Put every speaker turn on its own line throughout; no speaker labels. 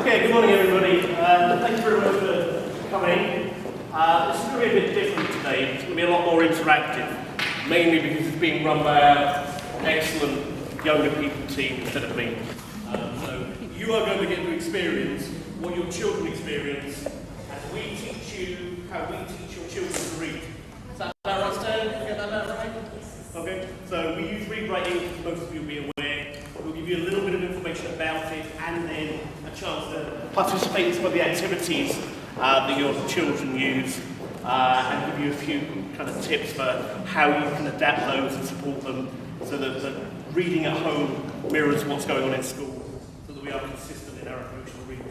Okay, good morning everybody. Thanks very much for coming. This is going to be a bit different today. It's going to be a lot more interactive, mainly because it's being run by our excellent younger people team instead of me. So you are going to get to experience what your children experience as we teach you how we teach your children to read. Is that right, Stan? Did you get that right? Okay, so we use Read Write Ink, as most of you will be aware. We'll give you a little bit of information about it and then a chance to participate in some of the activities that your children use and give you a few kind of tips for how you can adapt those and support them so that the reading at home mirrors what's going on in school so that we are consistent in our approach to reading.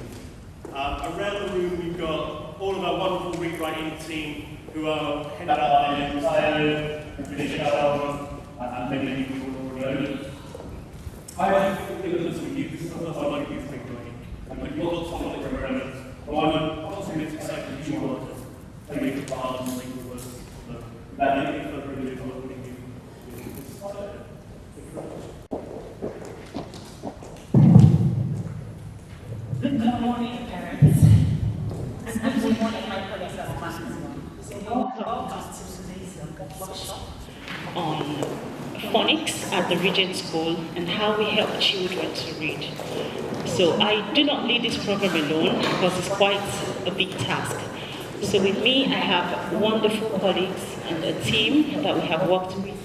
Around the room we've got all of our wonderful Read Write Ink team who are headed up by Regent, and many of you will already know. I like to think of this with you, because sometimes I like you think like, and you've got lots of knowledge around it, but I'm also excited that you want to take it apart and make it work. So, without any further ado, I'm going to
Good morning, parents. And good morning, my colleagues at classes. So welcome to today's workshop on phonics at the Regent School and how we help children to read. So I do not lead this program alone because it's quite a big task. So with me I have wonderful colleagues and a team that we have worked with.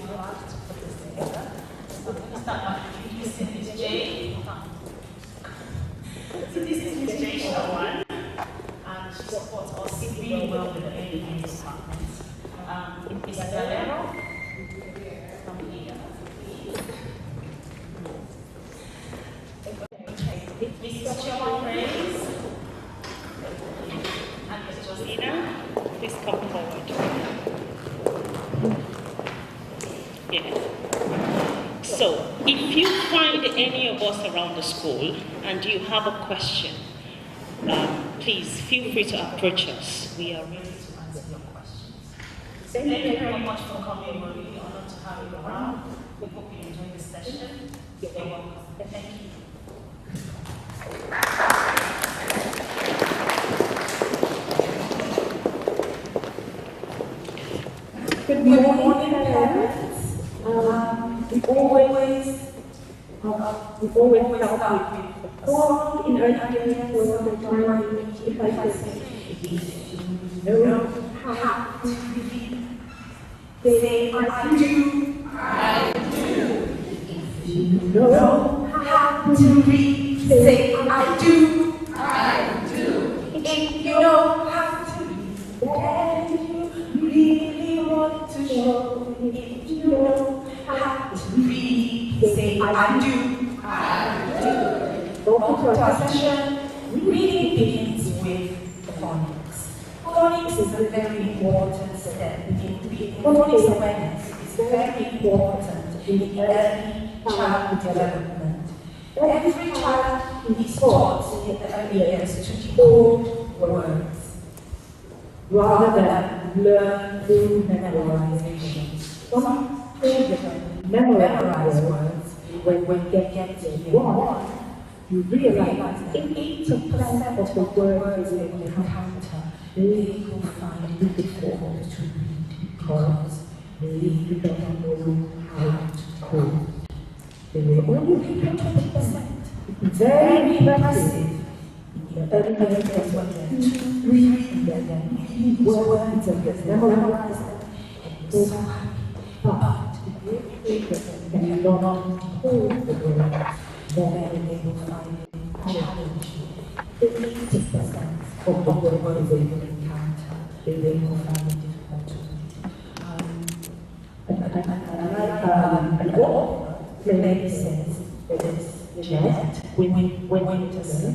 Miss Jay. So this is Miss Jay Shawan, and she supports us really well with the ABA department. Miss Valero. Mrs. Chairman Praise and Ms. Josina, please come forward. Yes. So, if you find any of us around the school and you have a question, please feel free to approach us. We are ready to answer your questions. Thank you very much for coming. We're really honored to have you around. We hope you enjoy the session. You're welcome. Thank you.
Good morning, parents. We always start with the call in early years for the time if I say, if you know how to read, say I do. I do. If you know how to read, say I do. I do. If you know how to read, then you really want to show. If you know how to read, say I do. I do. Welcome to our session. Reading begins with phonics. Phonics is a very important step in reading. Phonics awareness is very important in the early child development. Every child is taught in the early years to decode words rather than learn through memorization. Some children memorize words when they get to year one. You realize that 80% of the words they will encounter, they will find it difficult to read because they don't know how to code. They will only read 20%. Very impressive. In the early years when they're reading them, words and they memorize them, and you're so happy. But if they cannot hold the words, then they will find it challenging. 80% of the words they will encounter, they will find it difficult to read. And what lady says, that is Regent, when says,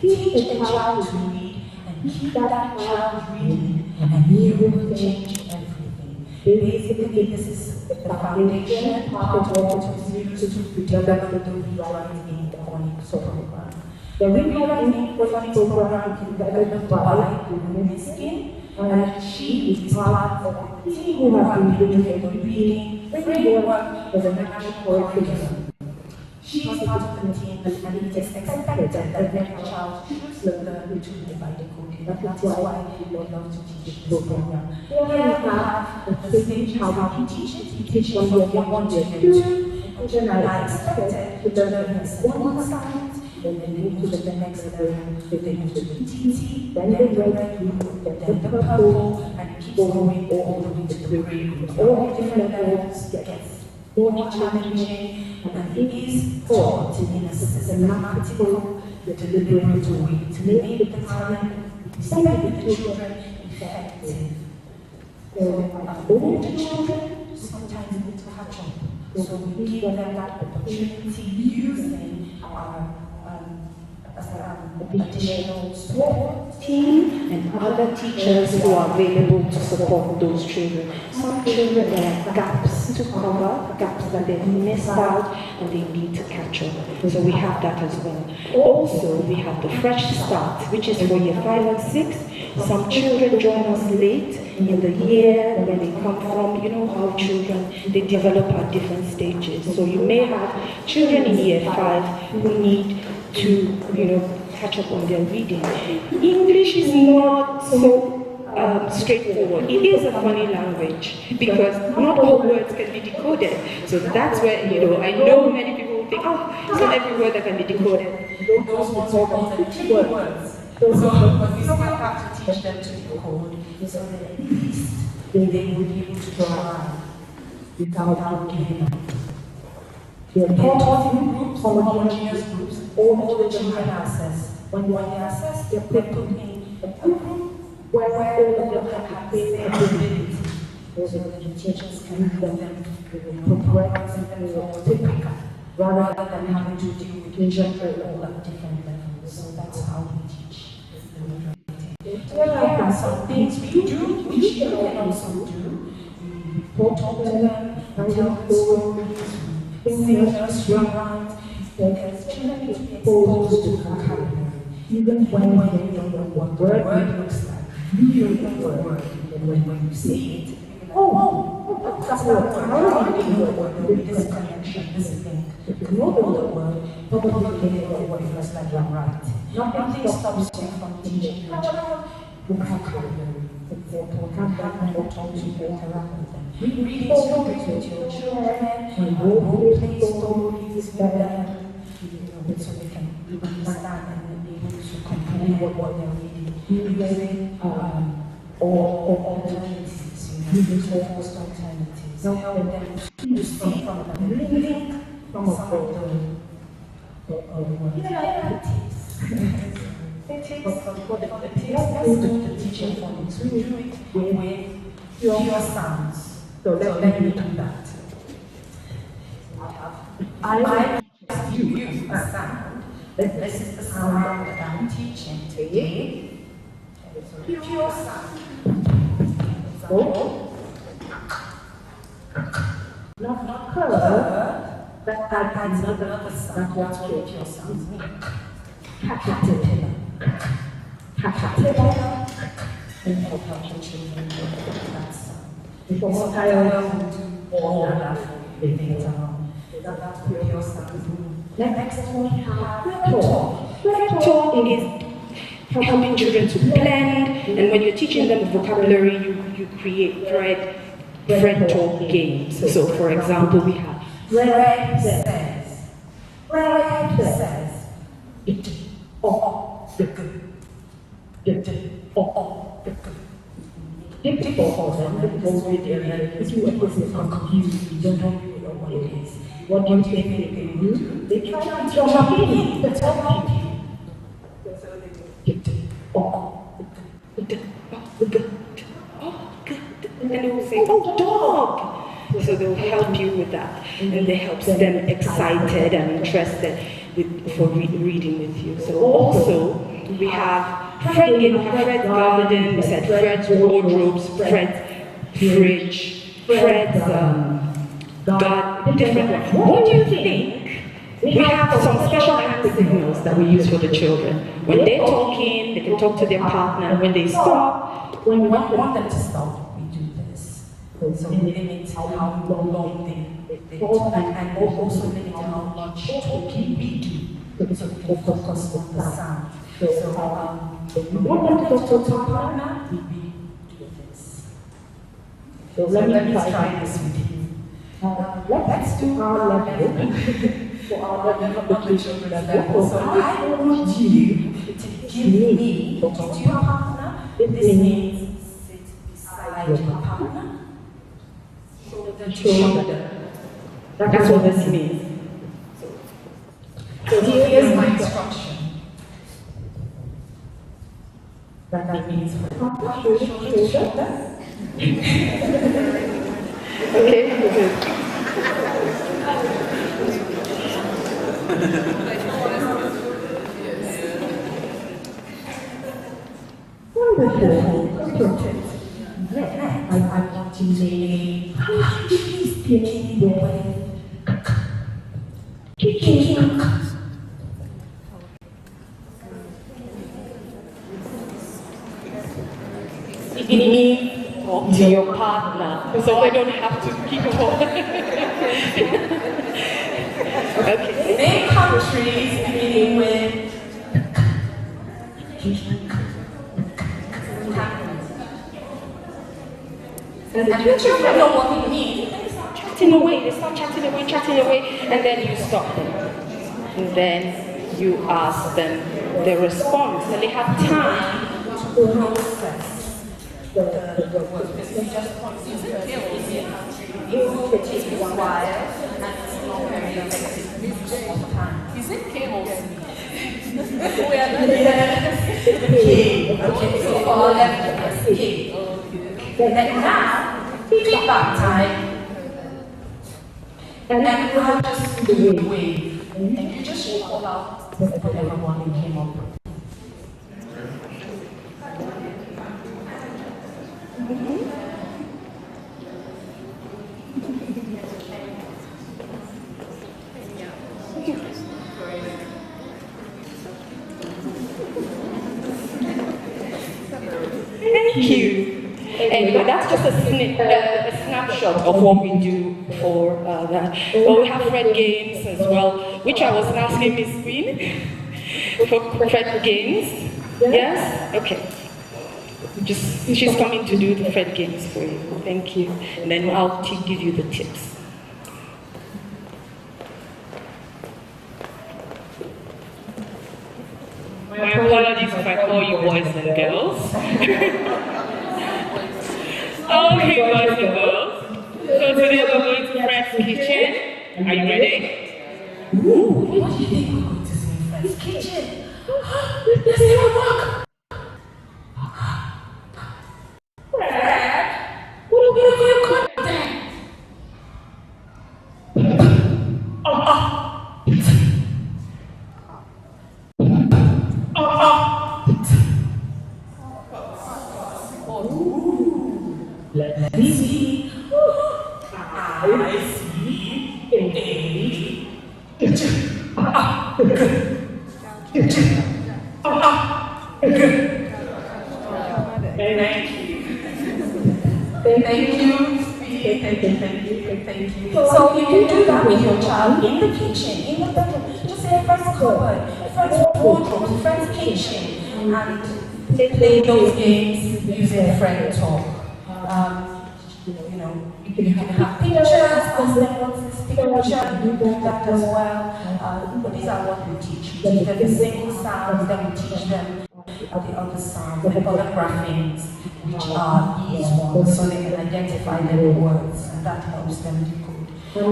teach a child to read and keep that child reading, and he will change everything. Basically, this is the foundation part of what is used to develop the Read Writing phonics program. The Read Writing phonics program is developed by Miss Skin, and she is part of the team who have been doing the reading framework for the National Curriculum. She is part of the team, and it is expected that every child should learn to divide the coding. That is why we love to teach this program. Here we have the stage how we teach it. We teach from year 1 to year 2. Children are expected to learn one science, then they move to the next level, they move to the TT, then the red group, then the purple, and it keeps going all the way to the grey group. All different levels gets more challenging, and it is taught in a systematical, deliberate way to make the time spent with the children effective. So, older children sometimes need to catch up. So we give them that opportunity using our additional support team and other teachers who are available to support those children. Some children have gaps to cover, gaps that they've missed out and they need to catch up. So we have that as well. Also, we have the Fresh Start, which is for year 5 and 6. Some children join us late in the year where they come from. You know how children, they develop at different stages. So you may have children in year 5 who need to, catch up on their reading. English is not so straightforward. It is a funny language because not all words can be decoded. So that's where, I know many people think, oh, it's not every word that can be decoded. Those ones are called the words. So we still have to teach them to decode so that at least they will be able to draw without giving up. They are taught in groups, homogeneous groups, all the children access. When they access, they're put in a group where all of them have the same ability. So that the teachers can help them progress and pick up, rather than having to deal with children all at different levels. So that's how we teach. There are some things we do, which you can also do. We talk to them, tell stories, sing nursery rhymes, because children need to be exposed to vocabulary. Even when they don't know what the word looks like, you know the word, and when you see it, that's the word. How do you know the word? This connection, this thing. If you know the word, probably you know what it looks like you're right. Nothing stops you from teaching your child vocabulary. For example, vocabulary or talk to interact with them. Reading stories with your children, role play stories with them, so they can understand and be able to comprehend what they're reading. Using or alternatives, using forced alternatives. Help them to see from the reading from some of the tips. For the tips, let's do the teaching for them. So we do it with pure sounds. So let me do that. I use a sound. This is the sound that I'm teaching today. Pure sound. So, not curve, that adds another sound. That's what pure sounds mean. Caterpillar. Caterpillar. And help your children with that sound. Before I will do all that for you later on. That's pure sound. Next one we have thread talk. Thread talk is helping children to blend, and when you're teaching them vocabulary, you create thread talk games. So for example, we have Fred says, it, difficult for them because if you are confused, you don't know what it is. What do you think they do? They try to jump in, but help you. And they will say, oh, dog! So they'll help you with that. And it helps them excited and interested for reading with you. So also, we have Fred garden, we said Fred's wardrobes, Fred's fridge, Fred's different ones. What do you think? We have some special hand signals that we use for the children. When they're talking, they can talk to their partner. When they stop, when we want them to stop, we do this. So it limits how long
they talk and also limit how much talking we do, so we can focus on the sound. So when we want to talk to a partner, we do this. So let me try this with you. Let's do our level. For our level of the children's level. So I want you to give me, talk to your partner. This means sit beside your partner. Shoulder to shoulder. That's what this means. So here's my instruction. That means shoulder to shoulder. Okay. I want you to say, please begin with beginning to your partner, so I don't have to keep on. Okay. Name countries beginning with and the children know what it means. They start chatting away, and then you stop them. And then you ask them the response, and they have time to process the words. You just point to it will take a while, and it's not very effective all the time. Is it K or C? Okay, so all left is K. Then now, feedback time. And I'll just do a wave. And you just call out whatever one you came up with. Thank you. Anyway, that's just a snapshot of what we do for that. But we have Fred games as well, which I was asking Miss Queen for Fred games. Yes? Okay. She's coming to do the Fred games for you. Thank you. And then I'll give you the tips. My apologies if I call you boys and girls. Okay, boys and girls. So today we're going to Fred's kitchen. Are you ready? Ooh, what do you think we're going to see in Fred's kitchen? Let's see what work. Fred, what have you got there? Let me see. I see a kitchen. Thank you. So you can do that with your child in the kitchen, in the bedroom. Just say friend's cupboard, friend's wardrobe, friend's kitchen, and play those games using friend talk. You can have pictures, ask them what's this picture, do that as well. But these are what we teach. We teach them the single sounds, then we teach them the other sounds, the other graphings, which are these ones, so they can identify little words, and that helps them decode.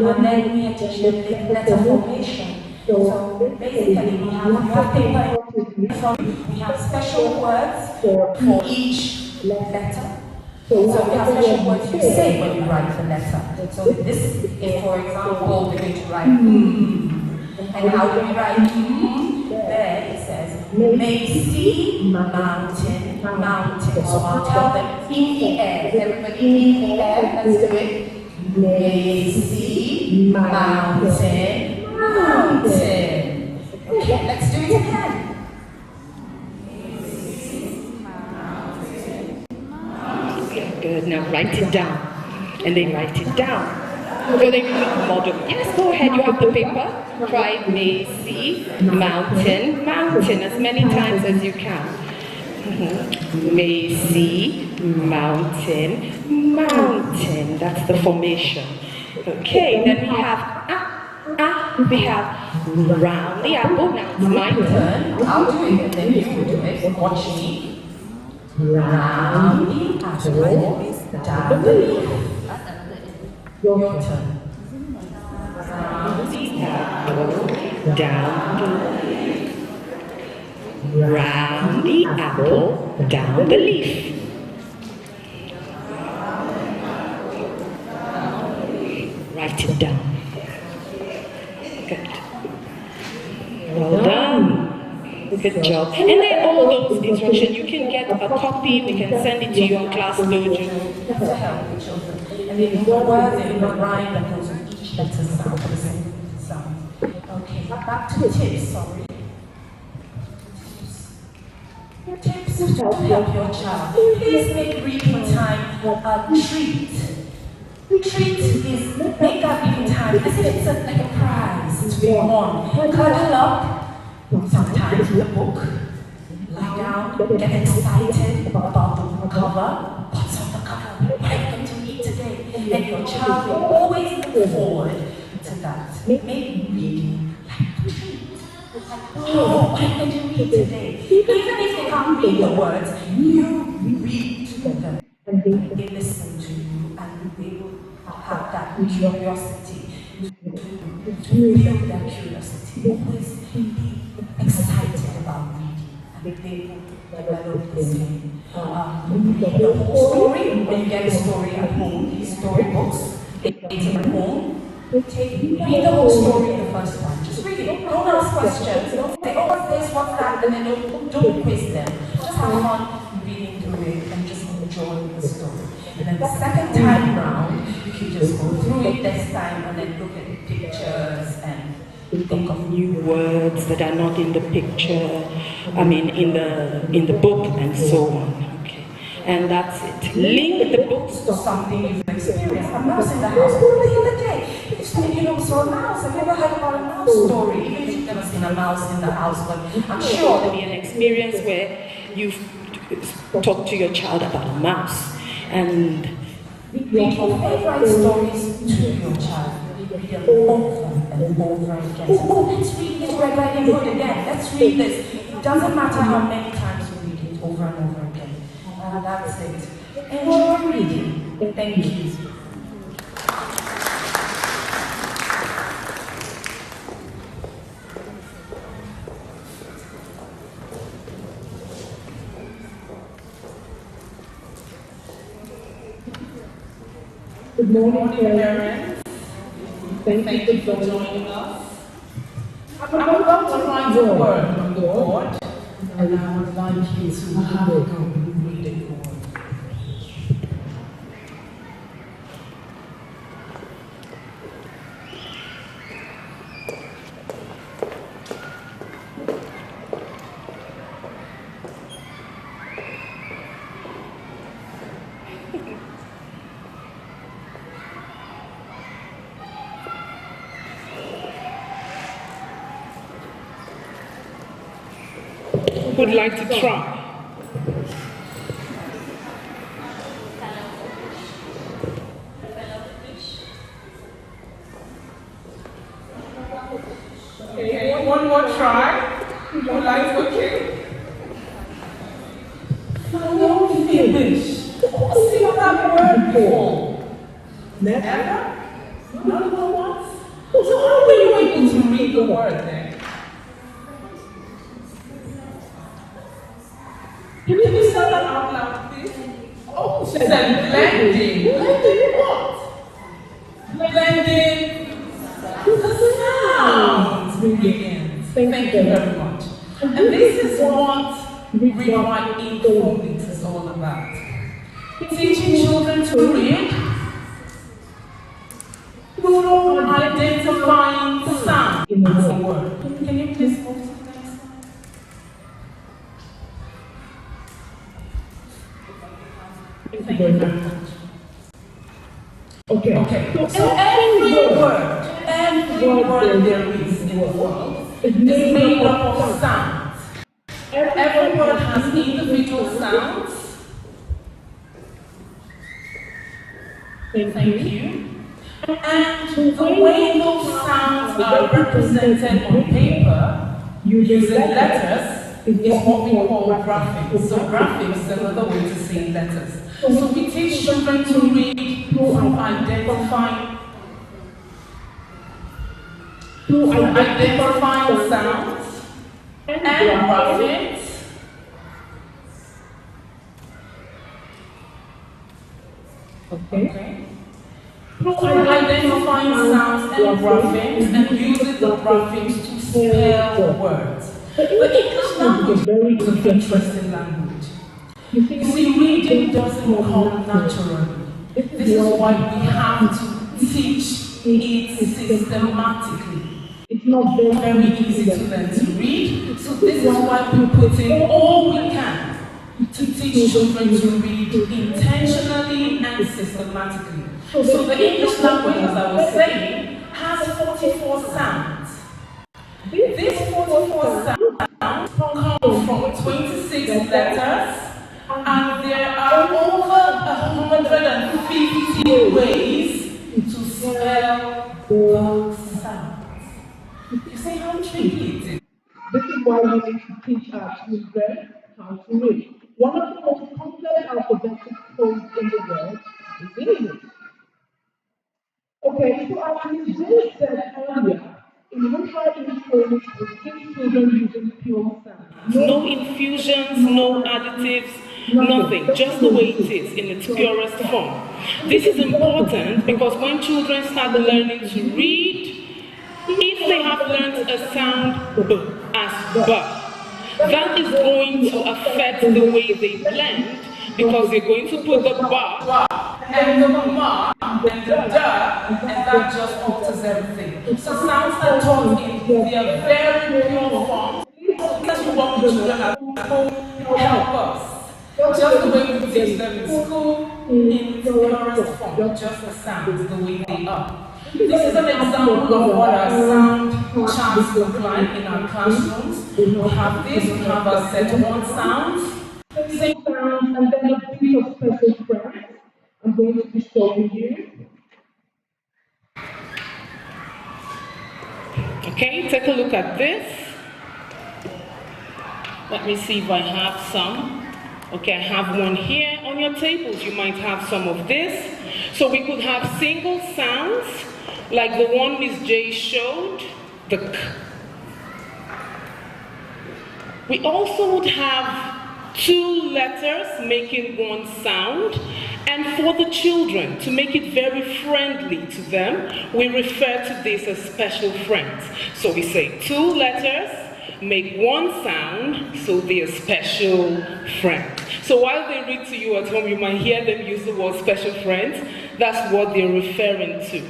And then we teach them letter formation. So basically, we have paper, we have special words for each letter. So we have special words you say when you write the letter. So this is, for example, we're going to write And how do we write There it says, may see mountain, mountain. So I'll tell them in the air. Everybody in the air, let's do it. May see mountain, mountain. Okay, let's do it again. Good, now write it down. And then write it down. So they model. Yes, go ahead, you have the paper. Try Macy, mountain, mountain, as many times as you can. Macy, mountain, mountain. That's the formation. Okay, then we have we have round the apple. Now it's my turn. I'll do it and then you can do it. Watch me. Round the apple, down the leaf. Your turn. Round the apple, down the leaf. Round the apple, down the leaf. Write it down. Good. Well done. Good job. And then all those instructions, you can get a copy, we can send it to you on Class Dojo. To help the children. And then the words in the rhyme that goes with each letter sound the same sound. Okay, back to the tips, sorry. Tips to help your child. Please make reading time a treat. Treat is make that reading time as if it's like a prize to be won. Cuddle up, sometimes with a book. Lie down, get excited about the cover. What's on the cover? What are you going to eat today? And your child will always look forward to that. Make reading like a treat. Oh, what are you going to read today? Even if they can't read the words, you read to them. And they listen to you and they will have that curiosity. Build that curiosity. Always be excited about reading. And they will develop this thing. Read the whole story. When you get a story at home, these storybooks, they take it home. Read the whole story the first time. Just read it. Don't ask questions. Don't say, oh, what's this, what's that, and then don't quiz them. Just have fun reading through it and just enjoy the story. And then the second time round, you can just go through it this time and then look at the pictures and think of new words that are not in the picture, I mean in the book and so on. Okay. And that's it. Link the books to something you've experienced. A mouse in the house. Oh, the other day, we saw a mouse. Have you ever heard about a mouse story? Even if you've never seen a mouse in the house, but I'm sure there'll be an experience where you've talked to your child about a mouse. And read your favorite stories to your child. Read them over and over again. Oh, let's read this Red Riding Hood again. Let's read this. It doesn't matter how many times you read it over and over again. And that's it. Enjoy reading. Thank you.
Good morning, parents. Thank you for joining us. I'm about to write a word on the board, and I would like you to have a go and read it for me.
Would like to try. Okay, one more try. Would like to, okay? Fellow fish. What's the other word for? Never? Not even once? So how were you able to read the word then? Can you say that out loud, please? Oh, she said blending. Blending what? Blending the sounds. Brilliant. Thank you very much. And this is what Rewrite Phonics is all about. Teaching children to read through identifying sound in the word. Can you please move to the next slide? Thank you very much. Okay. So every word there is in the world is made up of sounds. Every word has individual sounds. Thank you. And the way those sounds are represented on paper using letters is what we call graphics. So graphics is another way to say letters. So we teach children to read through identifying sounds and graphics. Okay. Through identifying sounds and graphics and using the graphics to spell words. The English language is a very interesting language. You see, reading doesn't come naturally. This is why we have to teach it systematically. It's not very easy to learn to read, so this is why we put in all we can to teach children to read intentionally and systematically. So the English language, as I was saying, has 44 sounds. These 44 sounds come from 26 letters, and there are over 150 ways to spell those sounds. You see how tricky it is?
This is why we need to teach our children how to read. One of the most complex alphabetic codes in the world is English. Okay, so as we just said earlier, in Rupa English we teach children using pure sounds.
No infusions, no additives, nothing, just the way it is in its purest form. This is important because when children start learning to read, if they have learned a sound B as B, that is going to affect the way they blend because they're going to put the ba
and the ma and the da, and that just alters everything. So sounds are taught in their very pure form. That's what the children at school help us. Just the way we teach them in school, in its purest form, just the sounds, the way they are. This is an example of what our sound charts look like in our classrooms. We have this, we have our set 1 sounds,
Same sound, and then a bit of special friends. I'm going to be showing you.
Okay, take a look at this. Let me see if I have some. Okay, I have one here. On your tables, you might have some of this. So we could have single sounds, like the one Miss J showed, the K. We also would have 2 letters making 1 sound, and for the children, to make it very friendly to them, we refer to this as special friends. So we say 2 letters make 1 sound, so they are special friends. So while they read to you at home, you might hear them use the word special friends. That's what they're referring to.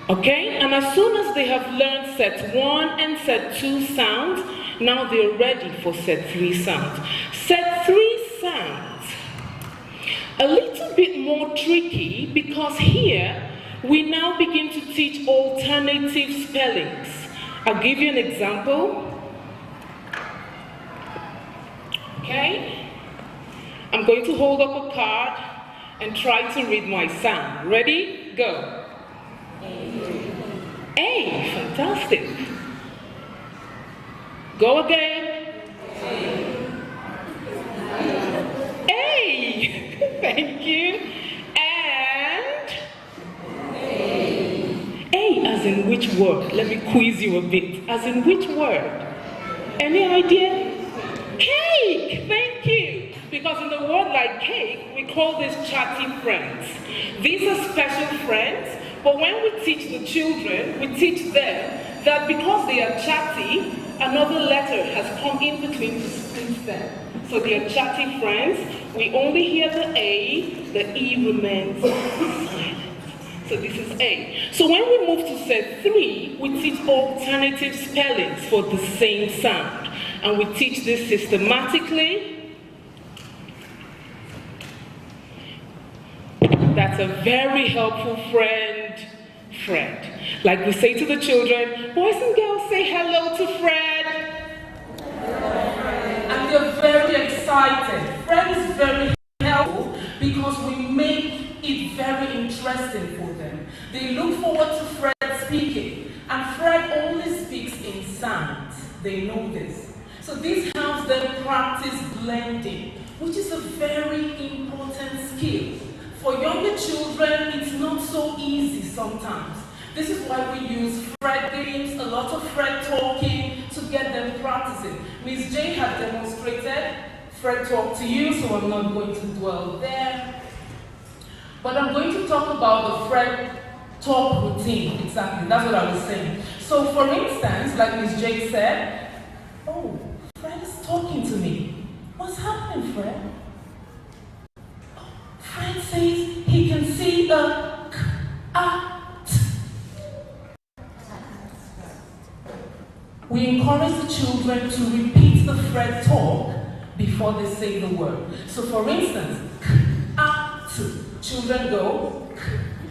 Okay, and as soon as they have learned set 1 and set 2 sounds, now they're ready for set 3 sounds. Set 3 sounds, a little bit more tricky because here we now begin to teach alternative spellings. I'll give you an example. Okay, I'm going to hold up a card and try to read my sound. Ready? Go. A, fantastic. Go again. A, thank you. And A as in which word? Let me quiz you a bit. As in which word? Any idea? Cake, thank you. Because in the word like cake, we call this chatty friends. These are special friends. But when we teach the children, we teach them that because they are chatty, another letter has come in between to split them. So they are chatty friends. We only hear the A, the E remains silent. So this is A. So when we move to set 3, we teach alternative spellings for the same sound. And we teach this systematically.
That's a very helpful friend, Fred. Like we say to the children, boys and girls, say hello to Fred. And they're very excited. Fred is very helpful because we make it very interesting for them. They look forward to Fred speaking, and Fred only speaks in sounds. They know this. So this helps them practice blending, which is a very important skill. For younger children, it's not so easy sometimes. This is why we use Fred games, a lot of Fred talking to get them practicing. Ms. J has demonstrated Fred talk to you, so I'm not going to dwell there. But I'm going to talk about the Fred talk routine, exactly, that's what I was saying. So for instance, like Ms. J said, oh, Fred is talking to me. What's happening, Fred? Fred says he can see the k, a, t. We encourage the children to repeat the Fred talk before they say the word. So for instance, k, a, t. Children go, k,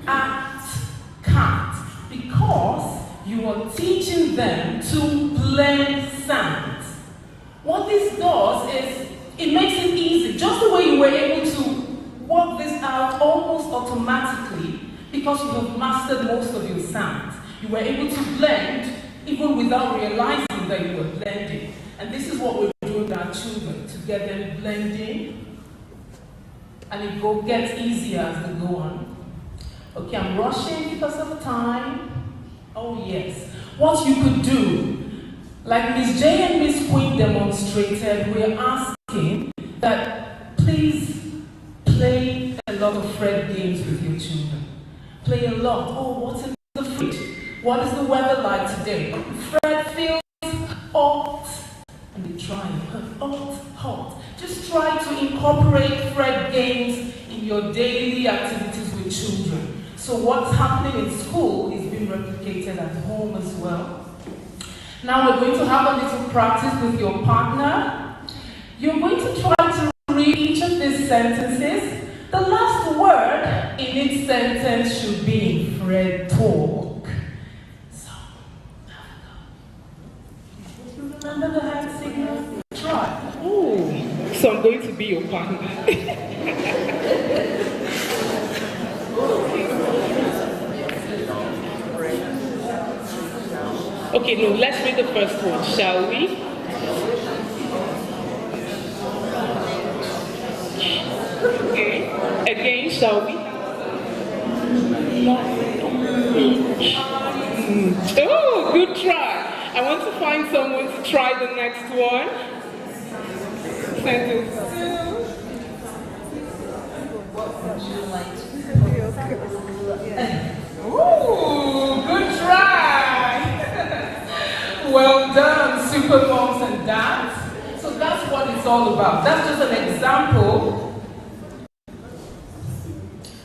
a, t, cat. Because you are teaching them to blend sounds. What this does is, it makes it easy, just the way you were able to work this out almost automatically because you have mastered most of your sounds. You were able to blend even without realizing that you were blending. And this is what we're doing with our children, to get them blending. And it gets easier as they go on. Okay, I'm rushing because of time. Oh yes. What you could do, like Ms. J and Ms. Queen demonstrated, we're asking that please play a lot of Fred games with your children. Play a lot. Oh, what's in the fridge? What is the weather like today? Fred feels hot. And they try hot, hot. Just try to incorporate Fred games in your daily activities with children. So what's happening in school is being replicated at home as well. Now we're going to have a little practice with your partner. You're going to try to read each of these sentences. The last word in each sentence should be Fred talk. So, you remember the hand signal? Try. Oh, so I'm going to be your partner. Okay, no, let's read the first one, shall we? Okay, again, shall we? Oh, good try. I want to find someone to try the next one. Sentence 2. Ooh, good try. Well done, super moms and dads. So that's what it's all about. That's just an example.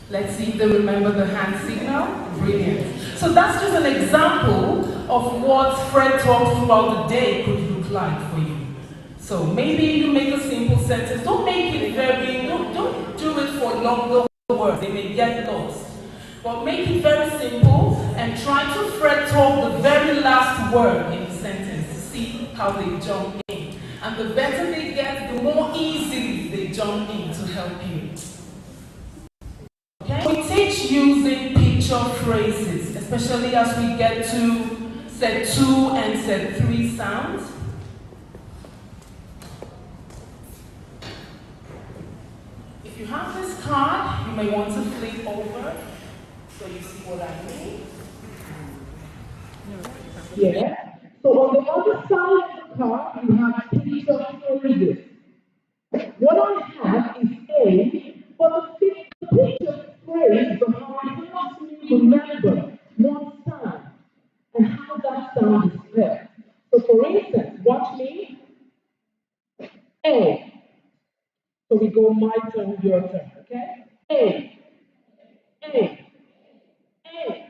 Let's see if they remember the hand signal. Brilliant. So that's just an example of what Fred talk throughout the day could look like for you. So maybe you make a simple sentence. Don't make it very, don't do it for longer words. They may get lost. But make it very simple and try to Fred talk the very last word in the sentence to see how they jump in. And the better they get, the more easily they jump in to help you. Okay? We teach using picture phrases, especially as we get to set 2 and set 3 sounds. If you have this card, you may want to flip over so you see what I mean.
Yeah. So on the other side of the card, you have picture phrases. What I have is A, but the picture phrase behind helps me remember one sound and how that sound is spelled. So for instance, watch me. A. So we go my turn, your turn, okay? A. A. A.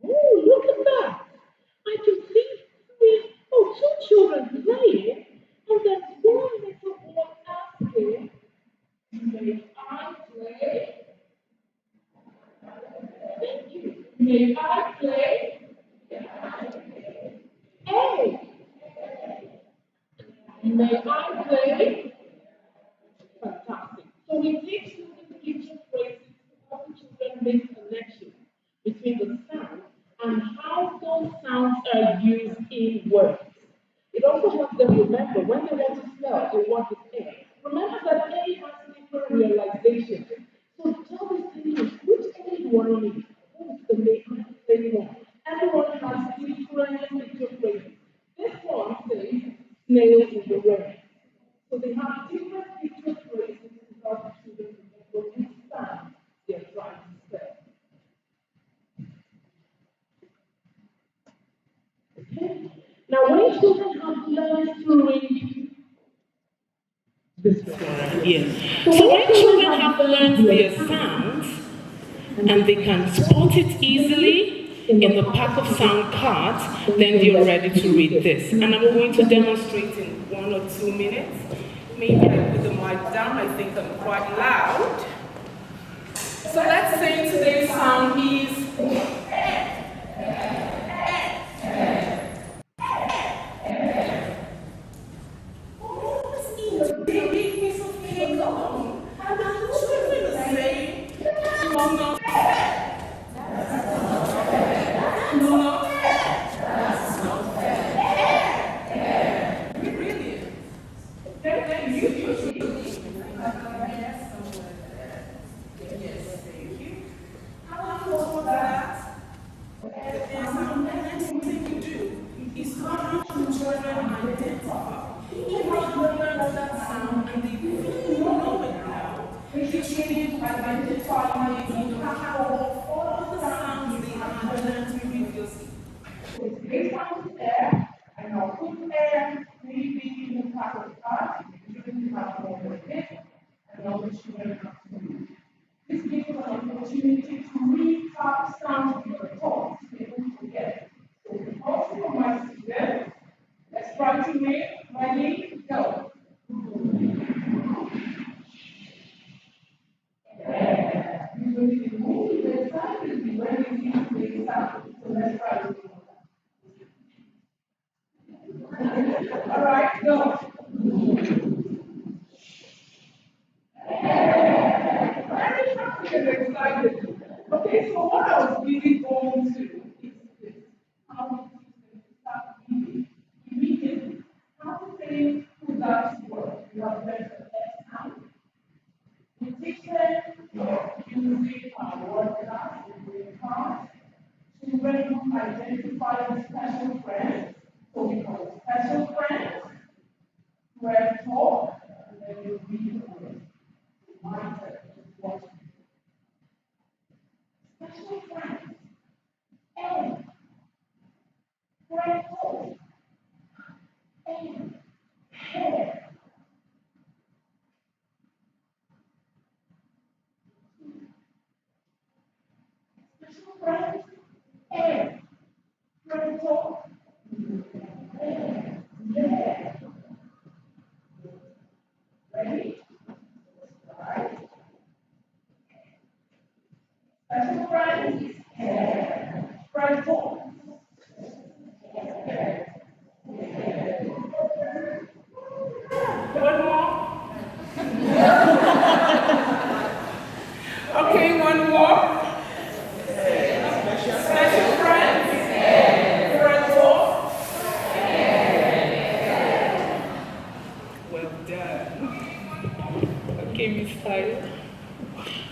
Oh, look at that. I can see two children playing, and then one little boy asking, may I play?
May I play? A. May I play? Fantastic. So we teach children picture phrases to help the children make connections between the sound and how those sounds are used in words. It also helps them remember when they want to spell a word with A. Remember that A has different realizations. So tell the students which A you want to need. What is the main one? Everyone has different picture phrases. This one says snails in the rain. So they have different picture phrases to help the children remember which sound they're trying to spell. Okay? Now, when children have learned to read this way.
Yes. So when children have learned their sounds and they can spot it easily in the pack of sound cards, then you're ready to read this. And I'm going to demonstrate in 1 or 2 minutes. Maybe I put the mic down. I think I'm quite loud. So let's say today's sound is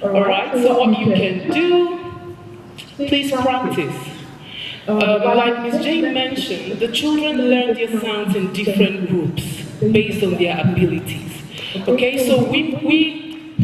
Alright, so what you can do, please practice. Like Ms. Jane mentioned, the children learn their sounds in different groups based on their abilities. Okay, so we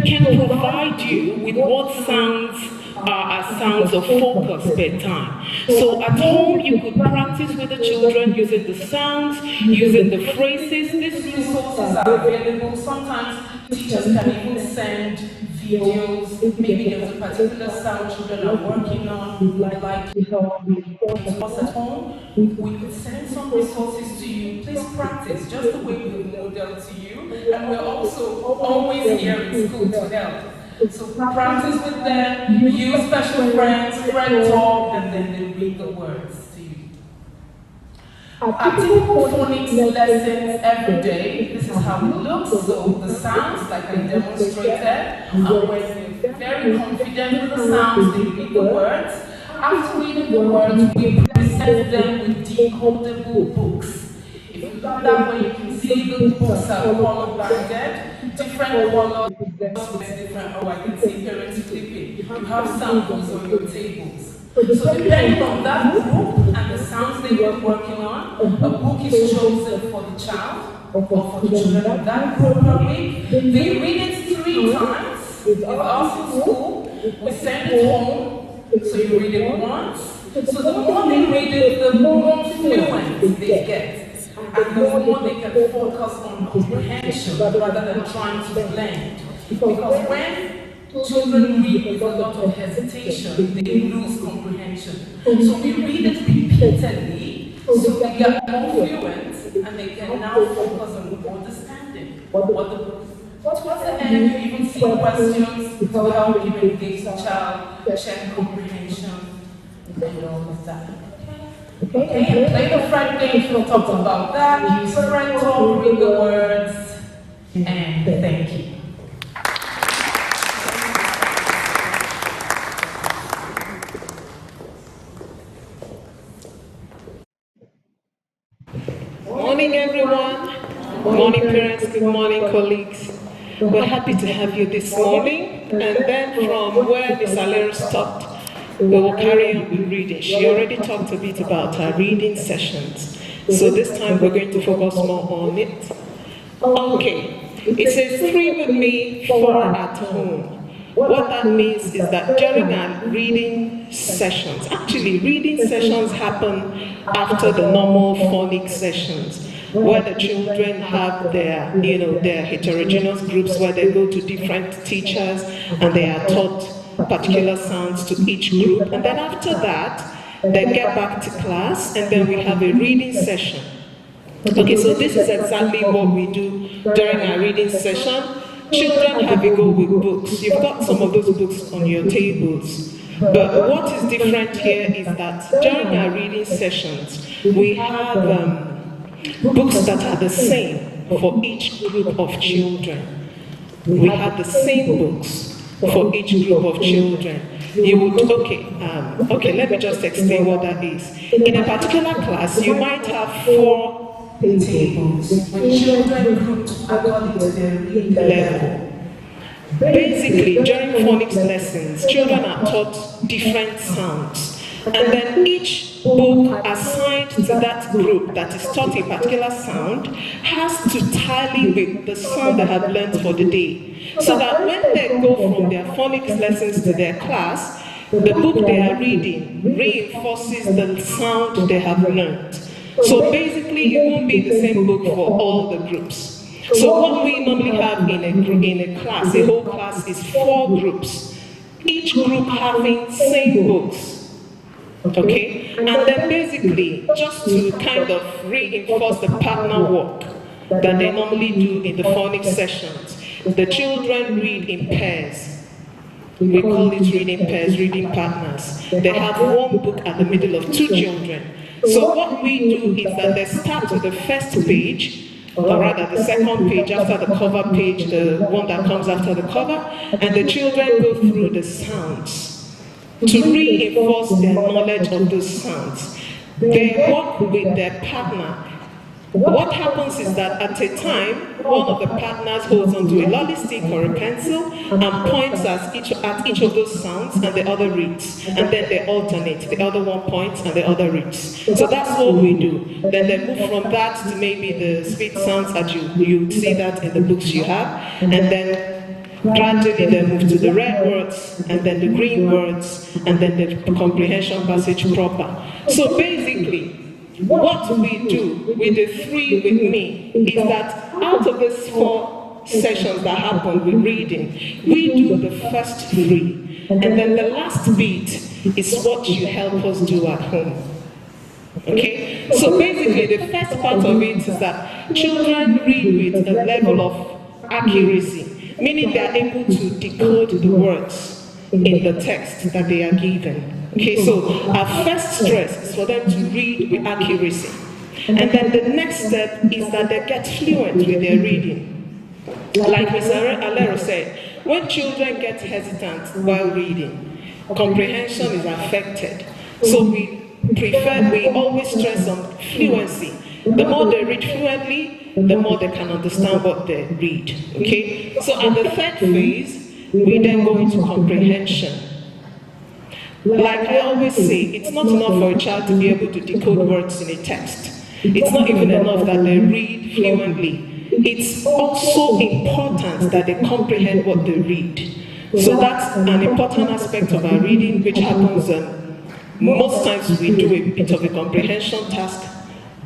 can provide you with what sounds are as sounds of focus per time. So at home, you could practice with the children using the sounds, using the phrases. These resources are available. Sometimes teachers can even send videos. Maybe there's a particular sound children are working on. We'd like to help with us at home. We could send some resources to you. Please practice just the way we model to you. And we're also always here in school to help.
So practice with them, use special friends, friend talk, and then they read the words to you. Typical phonics lessons every day. This is how it looks. So the sounds, like I demonstrated, and when you're very confident with the sounds, they read the words. After reading the words, we present them with decodable books. If you look that way, you can see the books are color banded, different colors with different. Oh, I can see parents flipping. You have samples on your tables. So depending on that group and the sounds they were working on, a book is chosen for the child or for the children of that group per week. They read it 3 times. With us in school, we send it home, so you read it once. So the more they read it, the more fluent they get. And the more they can focus on comprehension rather than trying to blend. Because when children read with a lot of hesitation, they lose comprehension. So we read it repeatedly, so they get more fluent, and they can now focus on understanding what the book is. Towards the end, you even see questions to help you engage the child, check comprehension, and all of that. Okay, and play the friend game, we talked about that. Use friend talk, read the words, and thank you.
Morning, everyone. Good morning, parents. Good morning, colleagues. We're happy to have you this morning. And then from where Ms. Alera stopped, we will carry on with reading. She already talked a bit about her reading sessions. So this time we're going to focus more on it. Okay. It says 3 with me, 4 at home. What that means is that during our reading sessions, actually reading sessions happen after the normal phonics sessions, where the children have their, their heterogeneous groups where they go to different teachers and they are taught particular sounds to each group. And then after that, they get back to class and then we have a reading session. Okay, so this is exactly what we do during our reading session. Children have a go with books. You've got some of those books on your tables. But what is different here is that during our reading sessions, we have books that are the same for each group of children. We have the same books for each group of children. You would, okay, let me just explain what that is. In a particular class, you might have 4 tables with children grouped according to their reading level. Basically, during phonics lessons, children are taught different sounds. And then each book assigned to that group that is taught a particular sound has to tally with the sound they have learned for the day. So that when they go from their phonics lessons to their class, the book they are reading reinforces the sound they have learned. So basically, it won't be the same book for all the groups. So what we normally have in a class, a whole class, is 4 groups. Each group having same books. Okay? And then basically, just to kind of reinforce the partner work that they normally do in the phonics sessions, the children read in pairs. We call it reading pairs, reading partners. They have one book at the middle of 2 children. So what we do is that they start with the first page, or rather the second page after the cover page, the one that comes after the cover, and the children go through the sounds to reinforce their knowledge of those sounds. They work with their partner. What happens is that at a time, one of the partners holds onto a lolly stick or a pencil and points at each of those sounds and the other reads. And then they alternate. The other one points and the other reads. So that's what we do. Then they move from that to maybe the speech sounds that you see that in the books you have. And then gradually they move to the red words and then the green words and then the comprehension passage proper. So basically, what we do with the 3 with me is that out of these 4 sessions that happen with reading, we do the first 3. And then the last bit is what you help us do at home. Okay? So basically, the first part of it is that children read with a level of accuracy. meaning they are able to decode the words in the text that they are given. Okay, so our first stress is for them to read with accuracy. And then the next step is that they get fluent with their reading. Like Ms. Alero said, when children get hesitant while reading, comprehension is affected. So we always stress on fluency. The more they read fluently, the more they can understand what they read. Okay? So at the third phase, we then go into comprehension. Like I always say, it's not enough for a child to be able to decode words in a text. It's not even enough that they read fluently. It's also important that they comprehend what they read. So that's an important aspect of our reading, which happens most times we do a bit of a comprehension task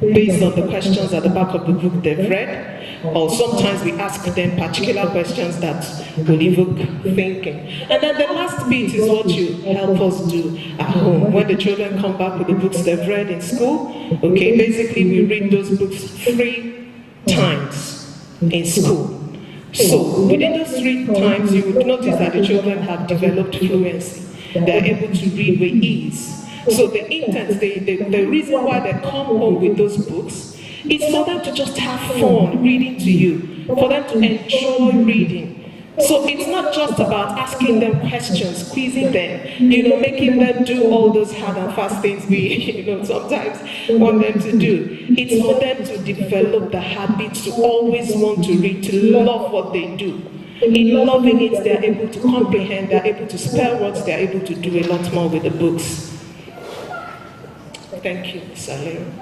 based on the questions at the back of the book they've read, or sometimes we ask them particular questions that will evoke thinking. And then the last bit is what you help us do at home. When the children come back with the books they've read in school, okay, basically we read those books 3 times in school. So within those 3 times, you would notice that the children have developed fluency. They are able to read with ease. So the intent, the reason why they come home with those books is for them to just have fun reading to you, for them to enjoy reading. So it's not just about asking them questions, quizzing them, making them do all those hard and fast things we, sometimes want them to do. It's for them to develop the habit to always want to read, to love what they do. In loving it, they're able to comprehend, they're able to spell words, they're able to do a lot more with the books. Thank you, Salim.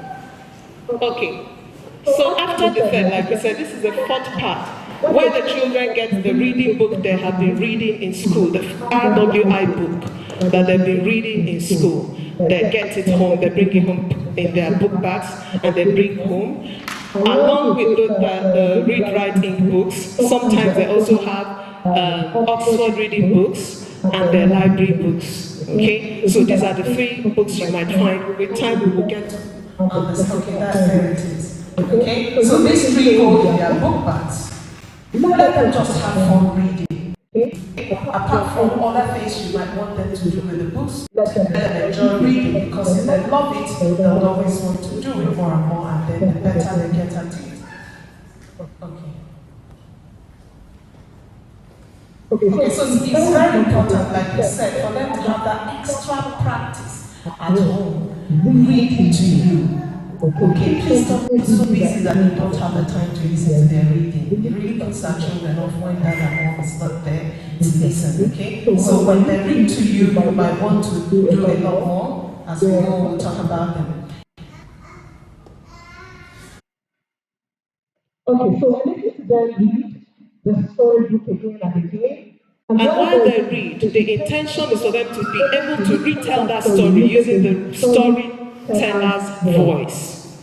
Okay, so after the third, like we said, this is the 4th part, where the children get the reading book they have been reading in school, the RWI book that they've been reading in school. They get it home, they bring it home in their book bags, and they bring home. Along with the read-writing books, sometimes they also have Oxford reading books and their library books. Okay, so these are the 3 books you might find. With time, we will get to understand.
Okay, that's where it is. Okay, so these 3 go in their book bags. Let them just have fun reading. Okay? Apart from other things you might want them to do with the books, let them enjoy reading, because if they love it, they'll always want to do it more and more, and then the better they get at it. Okay, so it's very important, like you said, for them to have that extra practice at home, reading to you. Okay, please don't be so busy that you don't have the time to listen to their reading. It really puts our children off when dad and mom is not there to listen, okay? So when they read to you, you might want to do a lot more, as we know, we'll talk about them.
Okay, so when it is them read the storybook again and again,
and while they read, the intention is for them to be able to retell that story using the storyteller's voice.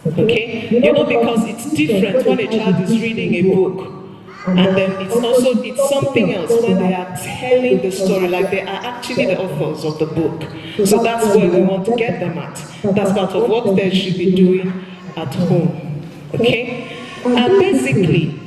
Okay? Because it's different when a child is reading a book, and then it's something else when they are telling the story, like they are actually the authors of the book. So that's where we want to get them at. That's part of what they should be doing at home. Okay? And basically,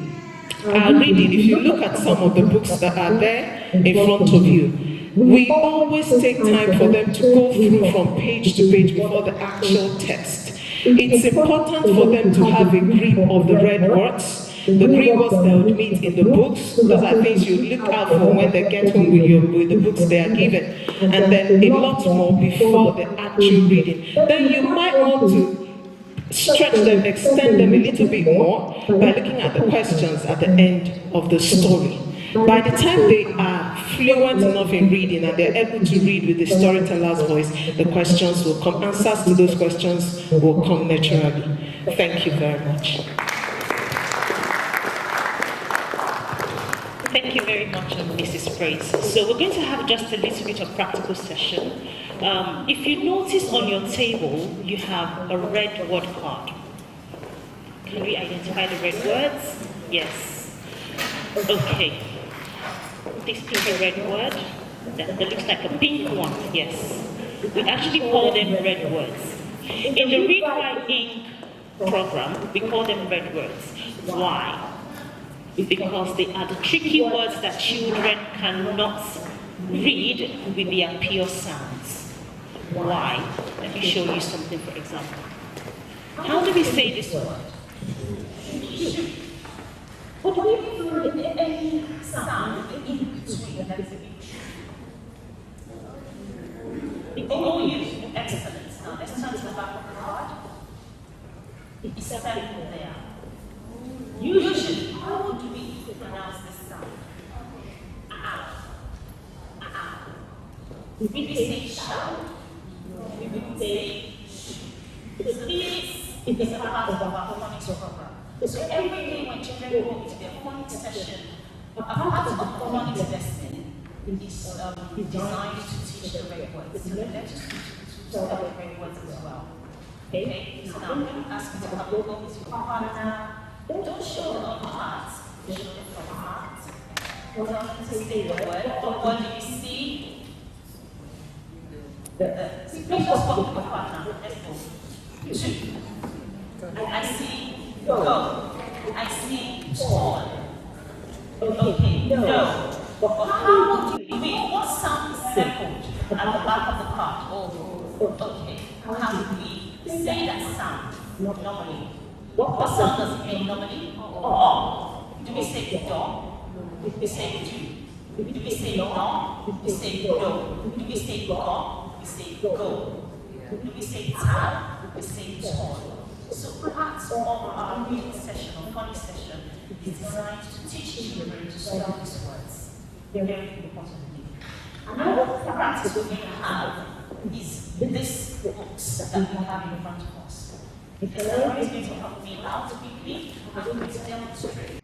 reading, if you look at some of the books that are there in front of you, we always take time for them to go through from page to page before the actual text. It's important for them to have a grip of the read words, the grip words they would meet in the books. Those are things you look out for when they get home with the books they are given. And then a lot more before the actual reading. Then you might want to stretch them, extend them a little bit more by looking at the questions at the end of the story. By the time they are fluent enough in reading and they're able to read with the storyteller's voice, the questions will come, answers to those questions will come naturally. Thank you very much.
Thank you very much, Mrs. Praise. So we're going to have just a little bit of practical session. If you notice on your table, you have a red word card. Can we identify the red words? Yes. Okay. This piece of red word, that looks like a pink one, yes. We actually call them red words. In the Read Write Ink program, we call them red words. Why? because they are the tricky words that children cannot read with their pure sounds. Why? Let me show you something, for example. How do we say this word? But do we find any sound in between that is a bit tricky? Oh, you, excellent. Now let's turn to the back of the card. It's simple there. Usually, how would we pronounce this sound? We would say shout. We would say this is a part of our phonics program. So every day when children go into their phonics session, a part of phonics lesson is designed to teach the right words. So let's just tell the right words as well. Okay? So now I'm going to ask you to have a go with your partner. Don't show the other parts. Show the front part. Tell them to say the word. What do you see? Please just walk with your partner. Let's go. 2. I see go. I see tall. Okay, no. But how would you read? What sound is circled at the back of the card? Okay. How do we say that sound normally? What sound does it make normally? Do we say do? Do we say do? Do we say no? Do we say no? Do we say go? Do we say go? Do we say tall? Do we say tall? So parts of our reading session or phonics session is designed to teach children to spell these words. They're very important. Another practice we have is this books that we have in front of us. Because Laura is going to help me out quickly. I'm going to demonstrate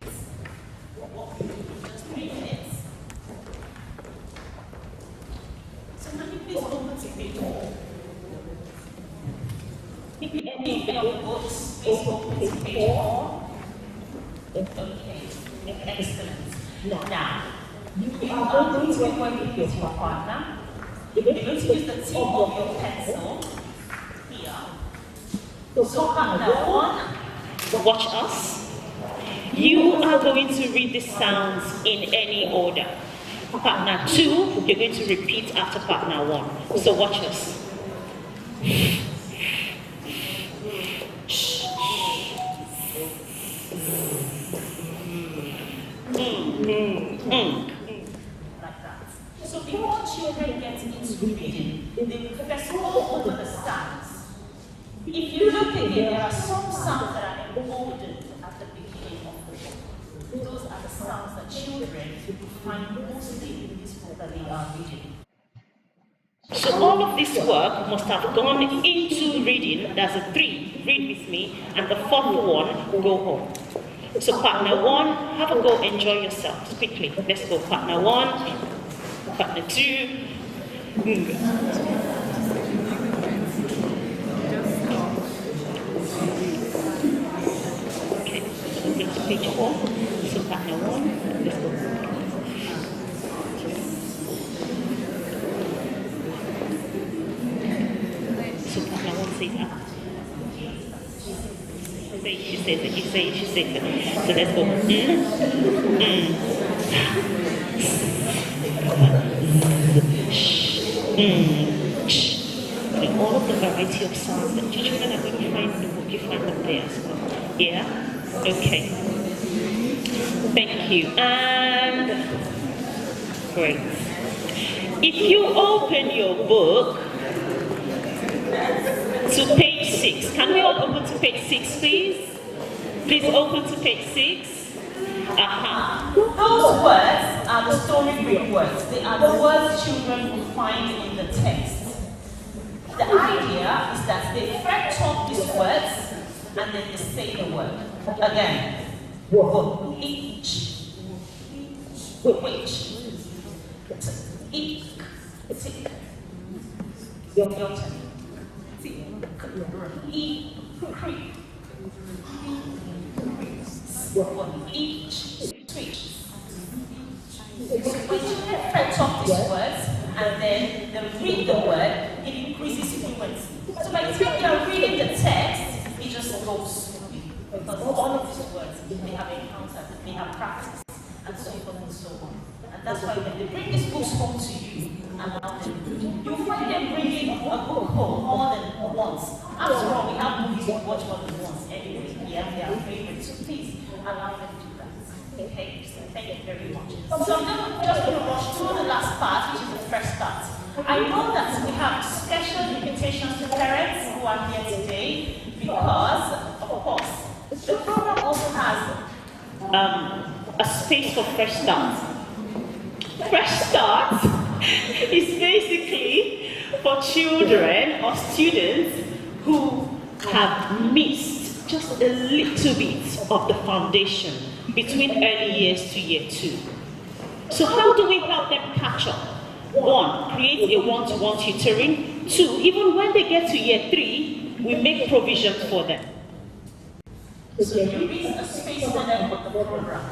what we do in just 3 minutes. So can you please open to page 4? Any of your books, please open to page 4. Okay, excellent. Now, you are going to be working with your partner. You're going to use the tip of your pencil here. So partner 1, watch us. You are going to read the sounds in any order. Partner 2, you're going to repeat after partner 1. So watch us. Like that. So before children get into reading, they will first go over the sounds. If you look again, there are some sounds that are emboldened at the beginning of the book. Those are the sounds that children will find mostly in this book that they are reading. So all of this work must have gone into reading. There's a 3, read with me, and the 4th one, go home. So partner 1, have a go, enjoy yourselves quickly. Let's go. Partner 1, partner 2. Okay, so go to page 4. So partner 1, let's go. So partner 1 say that. She says it, you say it, she says it. So let's go. And all of the variety of sounds that your children are going to find in the book, you find them there as well. Yeah? Okay. Thank you. And great. If you open your book to page 6. Can we all open to page 6, please? Please open to page 6. Those words are the story words. They are the words children will find in the text. The idea is that they first talk these words and then they say the word. Again. Each. Which. Each. Your turn. Each switch. So when children talk these words and then they read the word, it increases fluency. So by the time you're reading the text, it just goes smoothly. because all of these words they have encountered, they have practiced, and so forth and so on. And that's why when they bring these books home to you, you'll find them bringing a book home more than once. After all, we have movies we watch more than once anyway. We have their favorites, so please allow them to do that. Okay, so thank you very much. So I'm just going to rush through the last part, which is the first part. I know that we have special invitations to parents who are here today because, of course, the program also has a space for fresh start. Fresh start is basically for children or students who have missed just a little bit of the foundation between early years to year 2. So how do we help them catch up? 1, create a one-to-one tutoring. 2, even when they get to year 3, we make provisions for them. So there is a space for them on the program.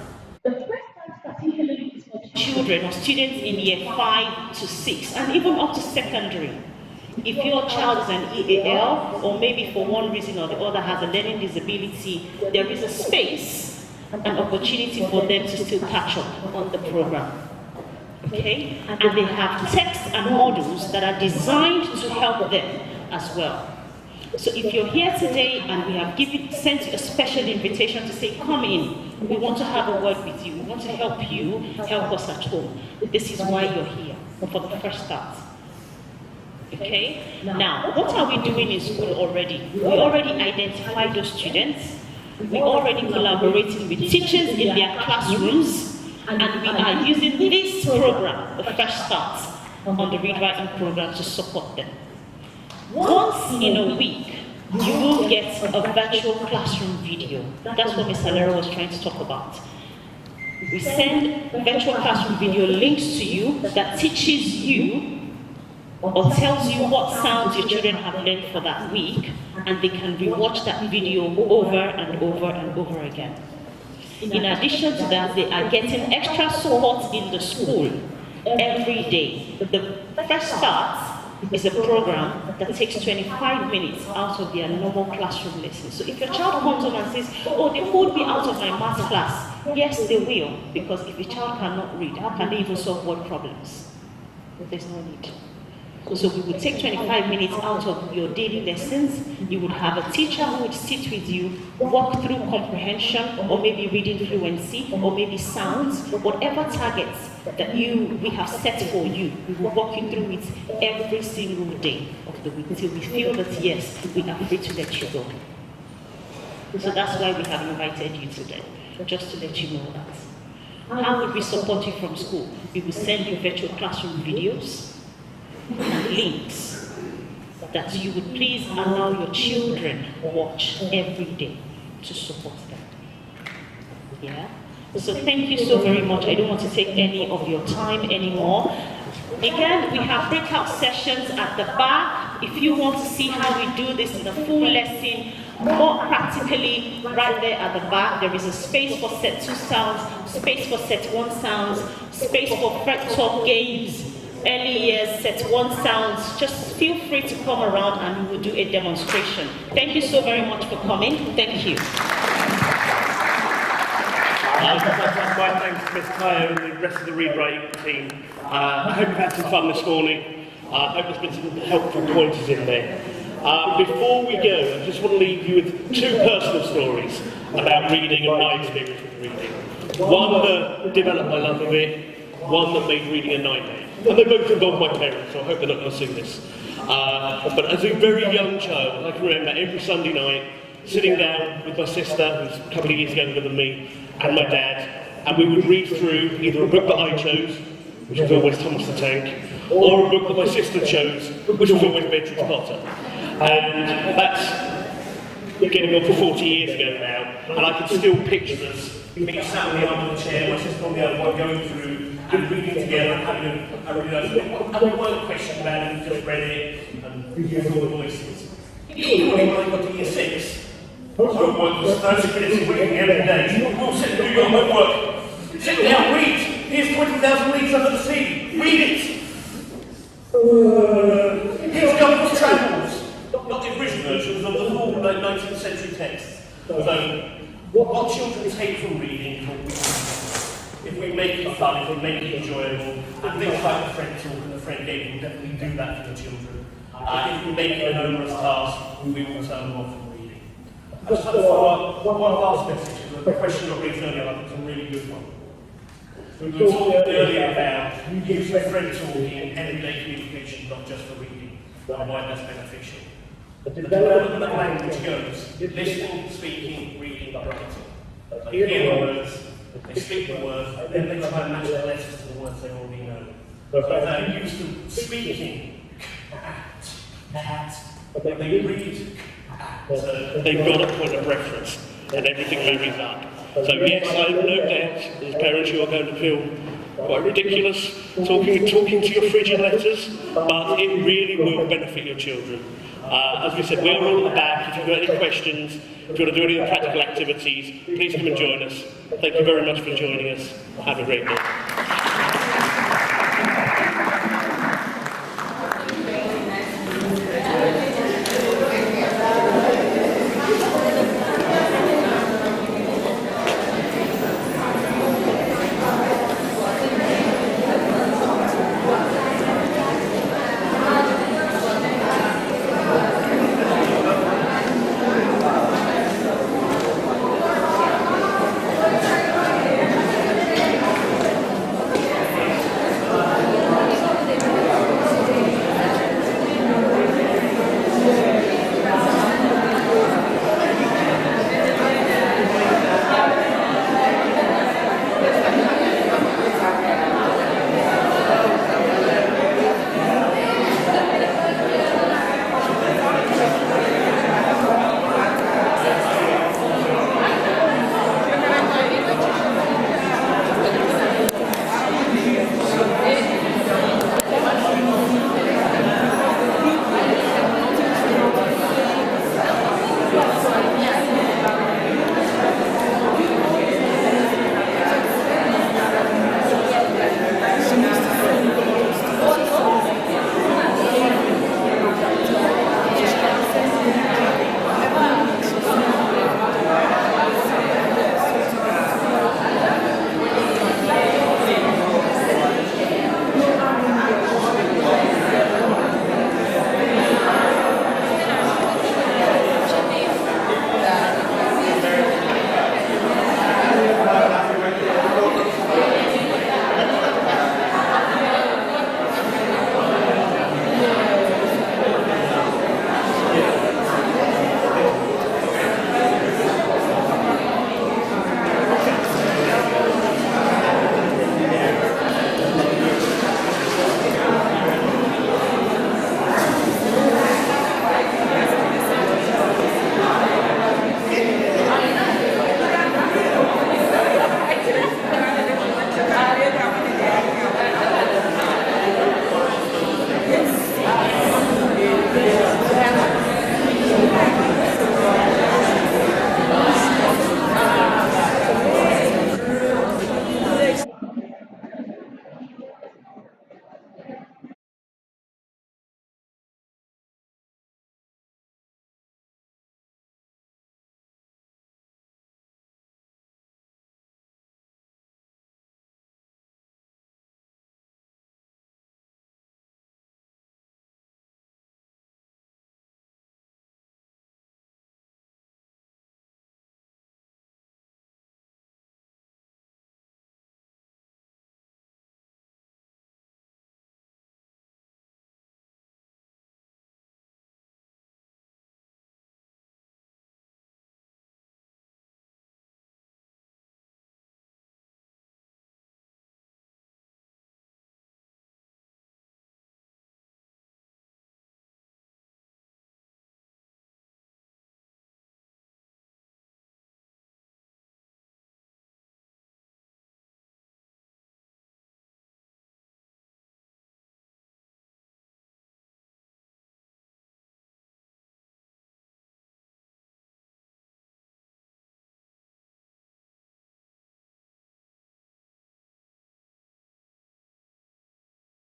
The first time particularly is for children or students in year 5 to 6, and even up to secondary. If your child is an EAL, or maybe for one reason or the other has a learning disability, there is a space, an opportunity for them to still catch up on the program. Okay? And they have texts and modules that are designed to help them as well. So if you're here today and we have sent you a special invitation to say, come in, we want to have a word with you, we want to help you, help us at home. This is why you're here, for the first start. Okay? Now, what are we doing in school already? We already identified those students, we already collaborating with teachers in their classrooms, and we are using this program, the Fresh Start, on the Read Writing program to support them. Once in a week, you will get a virtual classroom video. That's what Ms. Alera was trying to talk about. We send virtual classroom video links to you that teaches you or tells you what sounds your children have learned for that week, and they can rewatch that video over and over and over again. In addition to that, they are getting extra support in the school every day. The Fresh Start is a program that takes 25 minutes out of their normal classroom lessons. So if your child comes home and says, oh, they pulled me out of my math class, yes, they will, because if a child cannot read, how can they even solve word problems? There's no need. So we would take 25 minutes out of your daily lessons. You would have a teacher who would sit with you, walk through comprehension, or maybe reading fluency, or maybe sounds, whatever targets that we have set for you. We will walk you through it every single day of the week until we feel that, yes, we are free to let you go. So that's why we have invited you today, just to let you know that. How would we support you from school? We will send you virtual classroom videos and links that you would please allow your children watch every day to support them. Yeah? So thank you so very much. I don't want to take any of your time anymore. Again, we have breakout sessions at the back. If you want to see how we do this in the full lesson, more practically, right there at the back, there is a space for set 2 sounds, space for set 1 sounds, space for Fret Talk games, early years, set 1 sounds. Just feel free to come around and we will do a demonstration. Thank you so very much for coming. Thank you.
My thanks to Ms. Kaya and the rest of the Read Writing team. I hope you've had some fun this morning. I hope there's been some helpful pointers in there. Before we go, I just want to leave you with 2 personal stories about reading and my experience with reading. One that developed my love of it, one that made reading a nightmare. And they both involve my parents, so I hope they're not going to see this. But as a very young child, I can remember every Sunday night sitting down with my sister, who's a couple of years younger than me, and my dad, and we would read through either a book that I chose, which was always Thomas the Tank, or a book that my sister chose, which was always Beatrix Potter. And that's getting on for 40 years ago now, and I can still picture us being sat on the arm of the chair, my sister on the other one, going through and reading together and having a really nice book. And we weren't questioning about it, we just read it and used all the voices. Equally, when I got to year 6, homework was 30 minutes of reading every day. We'll sit and do your homework. Sit down, read. Here's 20,000 Leagues Under the Sea. Read it. Here's Gulliver's Travels. Not the original versions of the full 19th century text. So what children take from reading is what we do. If we make it fun, if we make it enjoyable, and things like the friend talk and the friend game will definitely do that for the children. If we make it an onerous task, we will turn them off from reading. I just have to follow up one last message. The question got raised earlier, I think it's a really good one. We were talking earlier about using friend talking in everyday communication, not just for reading, and why that's beneficial. The development of language goes listening, speaking, reading, writing. They hear the words, they speak the words, and then they try and match the letters to the words they already know. So they're used to speaking, but they read, so they've got a point of reference, and everything marries up. So yes, I have no doubt as parents you are going to feel quite ridiculous talking to your frigid letters, but it really will benefit your children. As we said, we're all at the back. If you've got any questions, if you want to do any practical activities, please come and join us. Thank you very much for joining us. Have a great day.